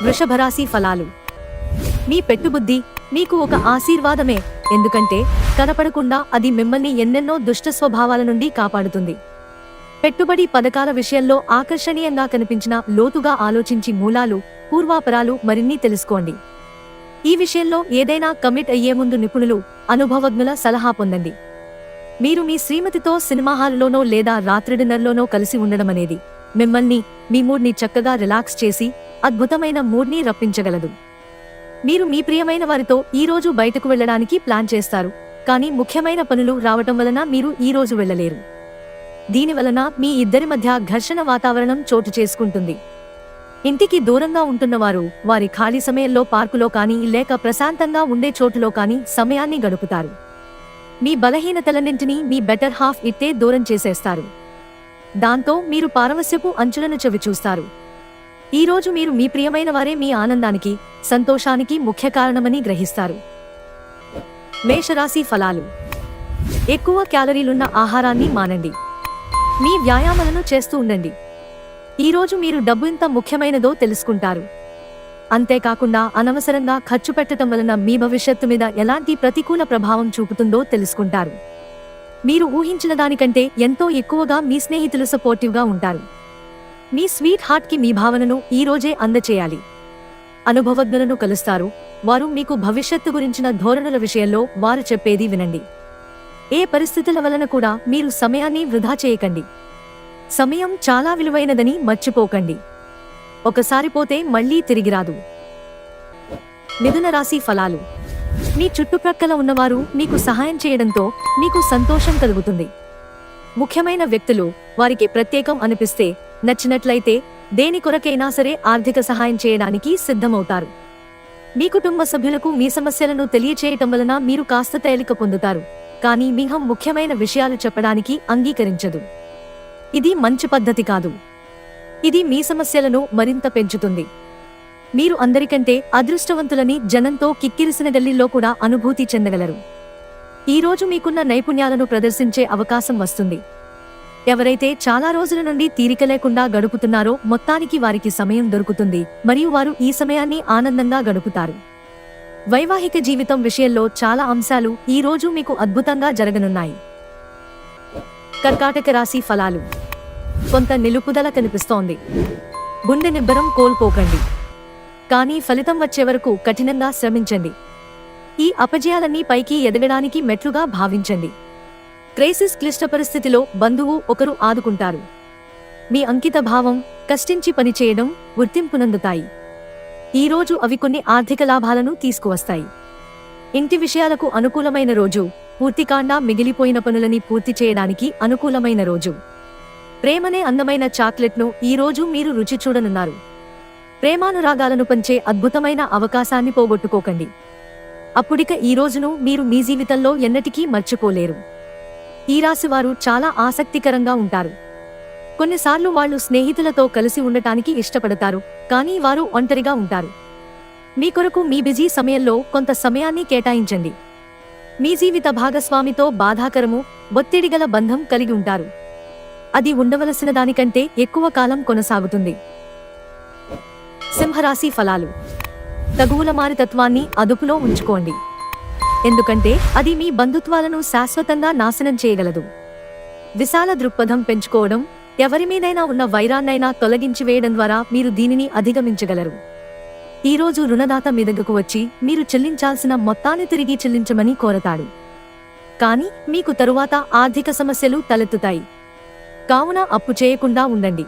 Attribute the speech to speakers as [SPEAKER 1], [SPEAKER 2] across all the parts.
[SPEAKER 1] వృషభరాశి ఫలాలు. మీ పెట్టుబుద్ధి మీకు ఒక ఆశీర్వాదమే, ఎందుకంటే కనపడకుండా అది మిమ్మల్ని ఎన్నెన్నో దుష్ట స్వభావాల నుండి కాపాడుతుంది. పెట్టుబడి పథకాల విషయంలో ఆకర్షణీయంగా కనిపించిన లోతుగా ఆలోచించి మూలాలు, పూర్వాపరాలు మరిన్ని తెలుసుకోండి. ఈ విషయంలో ఏదైనా కమిట్ అయ్యే ముందు నిపుణులు, అనుభవజ్ఞుల సలహా పొందండి. మీరు మీ శ్రీమతితో సినిమా హాల్లోనో లేదా రాత్రి డిన్నర్లోనో కలిసి ఉండడమనేది మిమ్మల్ని, మీ మూడ్ని చక్కగా రిలాక్స్ చేసి అద్భుతమైన మూడ్ని రప్పించగలదు. మీరు మీ ప్రియమైన వారితో ఈ రోజు బయటకు వెళ్లడానికి ప్లాన్ చేస్తారు, కానీ ముఖ్యమైన పనులు రావటం వలన మీరు ఈ రోజు వెళ్లలేరు. దీనివలన మీ ఇద్దరి మధ్య ఘర్షణ వాతావరణం చోటు చేసుకుంటుంది. ఇంటికి దూరంగా ఉంటున్నవారు వారి ఖాళీ సమయంలో పార్కులో కానీ లేక ప్రశాంతంగా ఉండే చోటులో కానీ సమయాన్ని గడుపుతారు. మీ బలహీనతలన్నింటినీ మీ బెటర్ హాఫ్ ఇట్టే దూరం చేసేస్తారు. దాంతో మీరు పారవస్యపు అంచులను చవిచూస్తారు. ఈ రోజు మీరు మీ ప్రియమైన వారే మీ ఆనందానికి, సంతోషానికి ముఖ్య కారణమని గ్రహిస్తారు. మేషరాశి ఫలాలు. ఎక్కువ క్యాలరీలున్న ఆహారాన్ని మానండి. మీ వ్యాయామాలను చేస్తూ ఉండండి. ఈరోజు మీరు డబ్బు ఎంత ముఖ్యమైనదో తెలుసుకుంటారు. అంతేకాకుండా అనవసరంగా ఖర్చు పెట్టడం వలన మీ భవిష్యత్తు మీద ఎలాంటి ప్రతికూల ప్రభావం చూపుతుందో తెలుసుకుంటారు. మీరు ఊహించిన దానికంటే ఎంతో ఎక్కువగా మీ స్నేహితులు సపోర్టివ్గా ఉంటారు. మీ స్వీట్ హార్ట్కి మీ భావనను ఈ రోజే అందచేయాలి. అనుభవజ్ఞులను కలుస్తారు. వారు మీకు భవిష్యత్తు గురించిన ధోరణుల విషయంలో వారు చెప్పేది వినండి. ఏ పరిస్థితుల వలన కూడా మీరు సమయాన్ని వృధా చేయకండి. సమయం చాలా విలువైనదని మర్చిపోకండి. ఒకసారి పోతే మళ్లీ తిరిగిరాదు. మిథున రాశి ఫలాలు. మీ చుట్టుప్రక్కల ఉన్నవారు మీకు సహాయం చేయడంతో మీకు సంతోషం కలుగుతుంది. ముఖ్యమైన వ్యక్తులు వారికి ప్రత్యేకం అనిపిస్తే, నచ్చినట్లయితే దేని కొరకైనా సరే ఆర్థిక సహాయం చేయడానికి సిద్ధమవుతారు. మీ కుటుంబ సభ్యులకు మీ సమస్యలను తెలియచేయటం వలన మీరు కాస్త తేలిక పొందుతారు, కానీ మీహం ముఖ్యమైన విషయాలు చెప్పడానికి అంగీకరించదు. ఇది మంచి పద్ధతి కాదు. ఇది మీ సమస్యలను మరింత పెంచుతుంది. మీరు అందరికంటే అదృష్టవంతులని జనంతో కిక్కిరిసిన గల్లీల్లో కూడా అనుభూతి చెందగలరు. ఈరోజు మీకున్న నైపుణ్యాలను ప్రదర్శించే అవకాశం వస్తుంది. ఎవరైతే చాలా రోజుల నుండి తీరిక లేకుండా గడుపుతున్నారో మొత్తానికి వారికి సమయం దొరుకుతుంది, మరియు వారు ఈ సమయాన్ని ఆనందంగా గడుపుతారు. వైవాహిక జీవితం విషయంలో చాలా అంశాలు ఈ రోజు మీకు అద్భుతంగా జరగనున్నాయి. కర్కాటక రాశి ఫలాలు. కొంత నిలుపుదల కనిపిస్తోంది. గుండె నిబ్బరం కోల్పోకండి, కానీ ఫలితం వచ్చే వరకు కఠినంగా శ్రమించండి. ఈ అపజయాలన్నీ పైకి ఎదగడానికి మెట్లుగా భావించండి. క్రైసిస్ క్లిష్ట పరిస్థితిలో బంధువు ఒకరు ఆదుకుంటారు. మీ అంకిత భావం, కష్టించి పనిచేయడం గుర్తింపునందుతాయి. ఈరోజు అవి కొన్ని ఆర్థిక లాభాలను తీసుకువస్తాయి. ఇంటి విషయాలకు అనుకూలమైన రోజు. పూర్తికాండా మిగిలిపోయిన పనులని పూర్తి చేయడానికి అనుకూలమైన రోజు. ప్రేమనే అందమైన చాక్లెట్ను ఈరోజు మీరు రుచి చూడనున్నారు. ప్రేమానురాగాలను పంచే అద్భుతమైన అవకాశాన్ని పోగొట్టుకోకండి. అప్పుడిక ఈ రోజును మీరు మీ జీవితంలో ఎన్నటికీ మర్చిపోలేరు. ఈ రాశివారు చాలా ఆసక్తికరంగా ఉంటారు. కొన్నిసార్లు వాళ్ళు స్నేహితులతో కలిసి ఉండటానికి ఇష్టపడతారు, కానీ వారు ఒంటరిగా ఉంటారు. మీ కొరకు మీ బిజీ సమయంలో కొంత సమయాన్ని కేటాయించండి. మీ జీవిత భాగస్వామితో బాధాకరము, ఒత్తిడిగల బంధం కలిగి ఉంటారు. అది ఉండవలసిన దానికంటే ఎక్కువ కాలం కొనసాగుతుంది. సింహరాశి ఫలాలు. తగువుల మారితత్వాన్ని అదుపులో ఉంచుకోండి, ఎందుకంటే అది మీ బంధుత్వాలను శాశ్వతంగా నాశనం చేయగలదు. విశాల దృక్పథం పెంచుకోవడం, ఎవరిమీదైనా ఉన్న వైరాన్నైనా తొలగించి వేయడం ద్వారా మీరు దీనిని అధిగమించగలరు. ఈరోజు రుణదాత మీదకు వచ్చి మీరు చెల్లించాల్సిన మొత్తాన్ని తిరిగి చెల్లించమని కోరతాడు, కానీ మీకు తరువాత ఆర్థిక సమస్యలు తలెత్తుతాయి. కావున అప్పు చేయకుండా ఉండండి.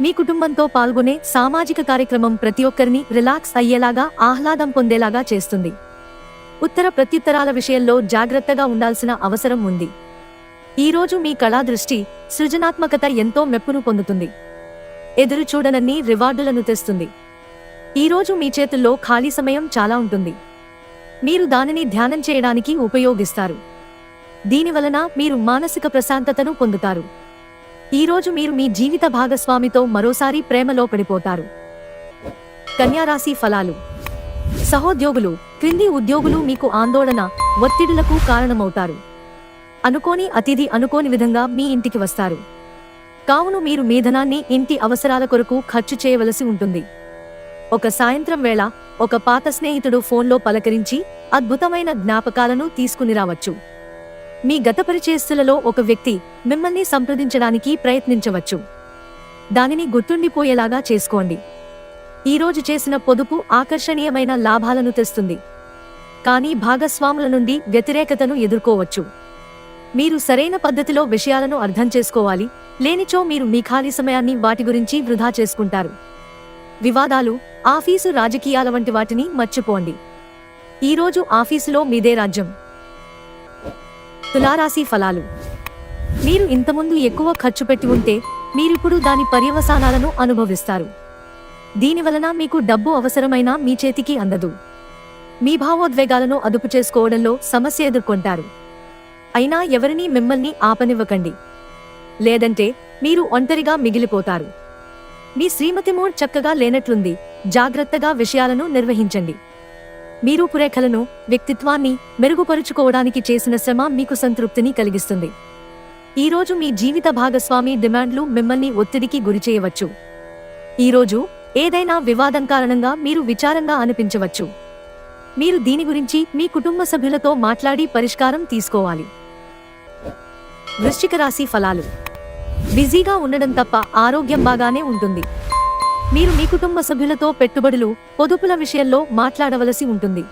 [SPEAKER 1] మీ కుటుంబంతో పాల్గొనే సామాజిక కార్యక్రమం ప్రతి ఒక్కరిని రిలాక్స్ అయ్యేలాగా, ఆహ్లాదం పొందేలాగా చేస్తుంది. ఉత్తర ప్రత్యుత్తరాల విషయంలో జాగ్రత్తగా ఉండాల్సిన అవసరం ఉంది. ఈరోజు మీ కళాదృష్టి, సృజనాత్మకత ఎంతో మెప్పును పొందుతుంది. ఎదురు చూడనన్ని రివార్డులను తెస్తుంది. ఈరోజు మీ చేతుల్లో ఖాళీ సమయం చాలా ఉంటుంది. మీరు దానిని ధ్యానం చేయడానికి ఉపయోగిస్తారు. దీనివలన మీరు మానసిక ప్రశాంతతను పొందుతారు. ఈరోజు మీరు మీ జీవిత భాగస్వామితో మరోసారి ప్రేమలో పడిపోతారు. కన్యారాశి ఫలాలు. సహోద్యోగులు, క్రింది ఉద్యోగులు మీకు ఆందోళన, ఒత్తిడులకు కారణమవుతారు. అనుకోని అతిథి అనుకోని విధంగా మీ ఇంటికి వస్తారు. కావున మీరు మీ ధనాన్ని ఇంటి అవసరాల కొరకు ఖర్చు చేయవలసి ఉంటుంది. ఒక సాయంత్రం వేళ ఒక పాత స్నేహితుడు ఫోన్లో పలకరించి అద్భుతమైన జ్ఞాపకాలను తీసుకుని రావచ్చు. మీ గత పరిచయస్తులలో ఒక వ్యక్తి మిమ్మల్ని సంప్రదించడానికి ప్రయత్నించవచ్చు. దానిని గుర్తుండిపోయేలాగా చేసుకోండి. ఈరోజు చేసిన పొదుపు ఆకర్షణీయమైన లాభాలను తెస్తుంది, కానీ భాగస్వాముల నుండి వ్యతిరేకతను ఎదుర్కోవచ్చు. మీరు సరైన పద్ధతిలో విషయాలను అర్థం చేసుకోవాలి, లేనిచో మీరు మీ ఖాళీ సమయాన్ని వాటి గురించి వృధా చేసుకుంటారు. వివాదాలు, ఆఫీసు రాజకీయాల వంటి వాటిని మర్చిపోండి. ఈరోజు ఆఫీసులో మీదే రాజ్యం. తులారాశి ఫలాలు. మీరు ఇంతకుముందు ఎక్కువ ఖర్చు పెట్టి ఉంటే మీరిప్పుడు దాని పర్యవసానాలను అనుభవిస్తారు. దీనివలన మీకు డబ్బు అవసరమైనా మీ చేతికి అందదు. మీ భావోద్వేగాలను అదుపు చేసుకోవడంలో సమస్య ఎదుర్కొంటారు. అయినా ఎవరినీ మిమ్మల్ని ఆపనివ్వకండి, లేదంటే మీరు ఒంటరిగా మిగిలిపోతారు. మీ శ్రీమతి మూడ్ చక్కగా లేనట్లుంది. జాగ్రత్తగా విషయాలను నిర్వహించండి. మీ రూపురేఖలను, వ్యక్తిత్వాన్ని మెరుగుపరుచుకోవడానికి చేసిన శ్రమ మీకు సంతృప్తిని కలిగిస్తుంది. ఈరోజు మీ జీవిత భాగస్వామి డిమాండ్లు మిమ్మల్ని ఒత్తిడికి గురిచేయవచ్చు. ఈరోజు ఏదైనా వివాదం కారణంగా మీరు విచారంగా అనిపించవచ్చు. మీరు దీని గురించి మీ కుటుంబ సభ్యులతో మాట్లాడి పరిష్కారం తీసుకోవాలి. వృశ్చిక రాశి ఫలాలు. బిజీగా ఉండడం తప్ప ఆరోగ్యం బాగానే ఉంటుంది. మీరు మీ కుటుంబ సభ్యులతో పెట్టుబడులు, పొదుపుల విషయంలో మాట్లాడవలసి ఉంటుంది.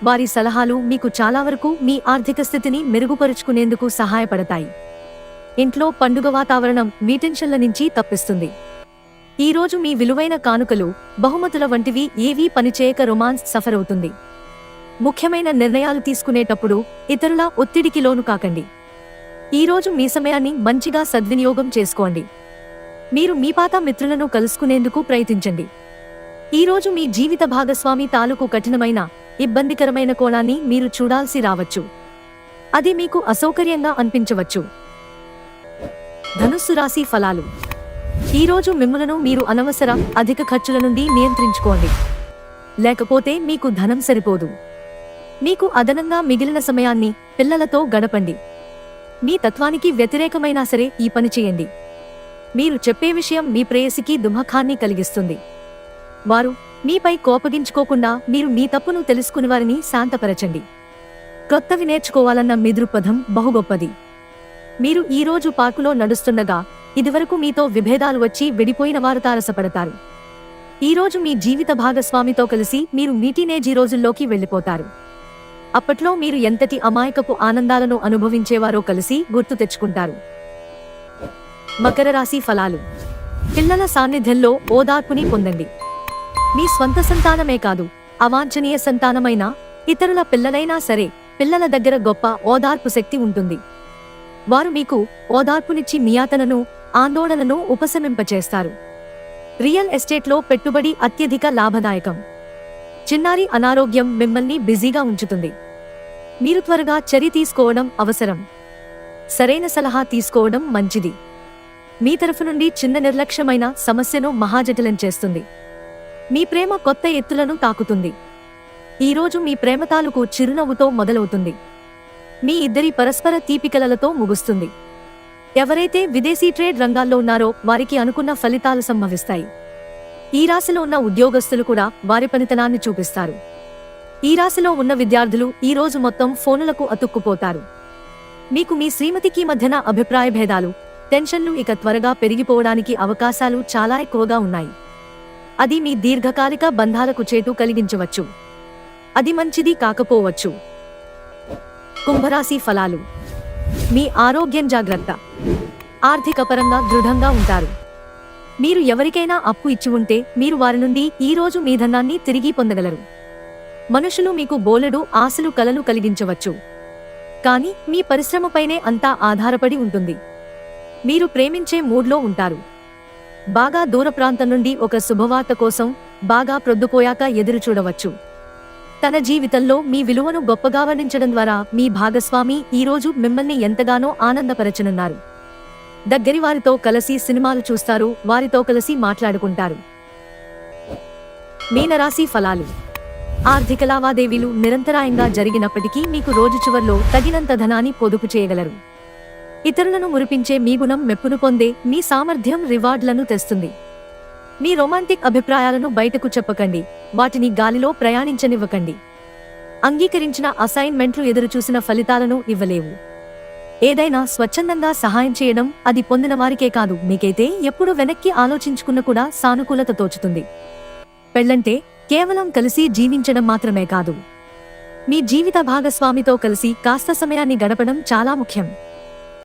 [SPEAKER 1] వారి సలహాలు మీకు చాలా వరకు మీ ఆర్థిక స్థితిని మెరుగుపరుచుకునేందుకు సహాయపడతాయి. ఇంట్లో పండుగ వాతావరణం మీ టెన్షన్ల నుంచి తప్పిస్తుంది. ఈరోజు మీ విలువైన కానుకలు, బహుమతుల వంటివి ఏవీ పనిచేయక రొమాన్స్ సఫర్ అవుతుంది. ముఖ్యమైన నిర్ణయాలు తీసుకునేటప్పుడు ఇతరుల ఒత్తిడికి లోను కాకండి. ఈరోజు మీ సమయాన్ని మంచిగా సద్వినియోగం చేసుకోండి. మీరు మీ పాత మిత్రులను కలుసుకునేందుకు ప్రయత్నించండి. ఈరోజు మీ జీవిత భాగస్వామి తాలూకు కఠినమైన, ఇబ్బందికరమైన కోణాన్ని మీరు చూడాల్సి రావచ్చు. అది మీకు అసౌకర్యంగా అనిపించవచ్చు. ధనుస్సు రాశి ఫలాలు. ఈరోజు మిమ్ములను మీరు అనవసర, అధిక ఖర్చుల నుండి నియంత్రించుకోండి, లేకపోతే మీకు ధనం సరిపోదు. మీకు అదనంగా మిగిలిన సమయాన్ని పిల్లలతో గడపండి. మీ తత్వానికి వ్యతిరేకమైనా సరే ఈ పని చేయండి. మీరు చెప్పే విషయం మీ ప్రేయసికి దుఃఖాన్ని కలిగిస్తుంది. వారు మీపై కోపగించుకోకుండా మీరు మీ తప్పును తెలుసుకుని వారిని శాంతపరచండి. కొత్తవి నేర్చుకోవాలన్న మీ దృక్పథం బహుగొప్పది. మీరు ఈరోజు పార్కులో నడుస్తుండగా ఇదివరకు మీతో విభేదాలు వచ్చి విడిపోయిన వారు తారసపడతారు. ఈరోజు మీ జీవిత భాగస్వామితో కలిసి మీరు మీ టీనేజీ రోజుల్లోకి వెళ్ళిపోతారు. అప్పట్లో మీరు ఎంతటి అమాయకపు ఆనందాలను అనుభవించేవారో కలిసి గుర్తు తెచ్చుకుంటారు. మకర రాశి ఫలాలు. పిల్లల సాన్నిధ్యంలో ఓదార్పుని పొందండి. మీ స్వంత సంతానమే కాదు, అవాంఛనీయ సంతానమైనా, ఇతరుల పిల్లలైనా సరే పిల్లల దగ్గర గొప్ప ఓదార్పు శక్తి ఉంటుంది. వారు మీకు ఓదార్పునిచ్చి మియాతనను, ఆందోళనను ఉపశమింపచేస్తారు. రియల్ ఎస్టేట్లో పెట్టుబడి అత్యధిక లాభదాయకం. చిన్నారి అనారోగ్యం మిమ్మల్ని బిజీగా ఉంచుతుంది. మీరు త్వరగా చర్య తీసుకోవడం అవసరం. సరైన సలహా తీసుకోవడం మంచిది. మీ తరఫు నుండి చిన్న నిర్లక్ష్యమైన సమస్యను మహాజటిలం చేస్తుంది. మీ ప్రేమ కొత్త ఎత్తులను తాకుతుంది. ఈరోజు మీ ప్రేమ తాలూకు చిరునవ్వుతో మొదలవుతుంది. మీ ఇద్దరి పరస్పర తీపికలలతో ముగుస్తుంది. ఎవరైతే విదేశీ ట్రేడ్ రంగాల్లో ఉన్నారో వారికి అనుకున్న ఫలితాలు సంభవిస్తాయి. ఈ రాశిలో ఉన్న ఉద్యోగస్తులు కూడా వారి పనితనాన్ని చూపిస్తారు. ఈ రాశిలో ఉన్న విద్యార్థులు ఈ రోజు మొత్తం ఫోనులకు అతుక్కుపోతారు. మీకు మీ శ్రీమతికి మధ్యన అభిప్రాయ భేదాలు, టెన్షన్లు ఇక త్వరగా పెరిగిపోవడానికి అవకాశాలు చాలా ఎక్కువగా ఉన్నాయి. అది మీ దీర్ఘకాలిక బంధాలకు చేటు కలిగించవచ్చు. అది మంచిది కాకపోవచ్చు. కుంభరాశి ఫలాలు. మీ ఆరోగ్యం జాగ్రత్త. ఆర్థిక పరంగా దృఢంగా ఉంటారు. మీరు ఎవరికైనా అప్పు ఇచ్చి ఉంటే మీరు వారి నుండి ఈరోజు మీ ధనాన్ని తిరిగి పొందగలరు. మనుషులు మీకు బోలెడు ఆశలు, కలలు కలిగించవచ్చు. కానీ మీ పరిశ్రమపైనే అంతా ఆధారపడి ఉంటుంది. మీరు ప్రేమించే మూడ్లో ఉంటారు. బాగా దూర ప్రాంతం నుండి ఒక శుభవార్త కోసం బాగా ప్రొద్దుపోయాక ఎదురు చూడవచ్చు. తన జీవితంలో మీ విలువను గొప్పగా వర్ణించడం ద్వారా మీ భాగస్వామి ఈరోజు మిమ్మల్ని ఎంతగానో ఆనందపరచనున్నారు. దగ్గరి వారితో కలిసి సినిమాలు చూస్తారు, వారితో కలిసి మాట్లాడుకుంటారు. మీనరాశి ఫలాలు. ఆర్థిక లావాదేవీలు నిరంతరాయంగా జరిగినప్పటికీ మీకు రోజు చివర్లో తగినంత ధనాన్ని పొదుపు చేయగలరు. ఇతరులను మురిపించే మీ గుణం మెప్పును పొందే మీ సామర్థ్యం రివార్డులను తెస్తుంది. మీ రొమాంటిక్ అభిప్రాయాలను బయటకు చెప్పకండి, వాటిని గాలిలో ప్రయాణించనివ్వకండి. అంగీకరించిన అసైన్మెంట్లు ఎదురుచూసిన ఫలితాలను ఇవ్వలేవు. ఏదైనా స్వచ్ఛందంగా సహాయం చేయడం అది పొందిన వారికే కాదు, మీకైతే ఎప్పుడు వెనక్కి ఆలోచించుకున్న కూడా సానుకూలత తోచుతుంది. పెళ్ళంటే కేవలం కలిసి జీవించడం మాత్రమే కాదు, మీ జీవిత భాగస్వామితో కలిసి కాస్త సమయాన్ని గడపడం చాలా ముఖ్యం.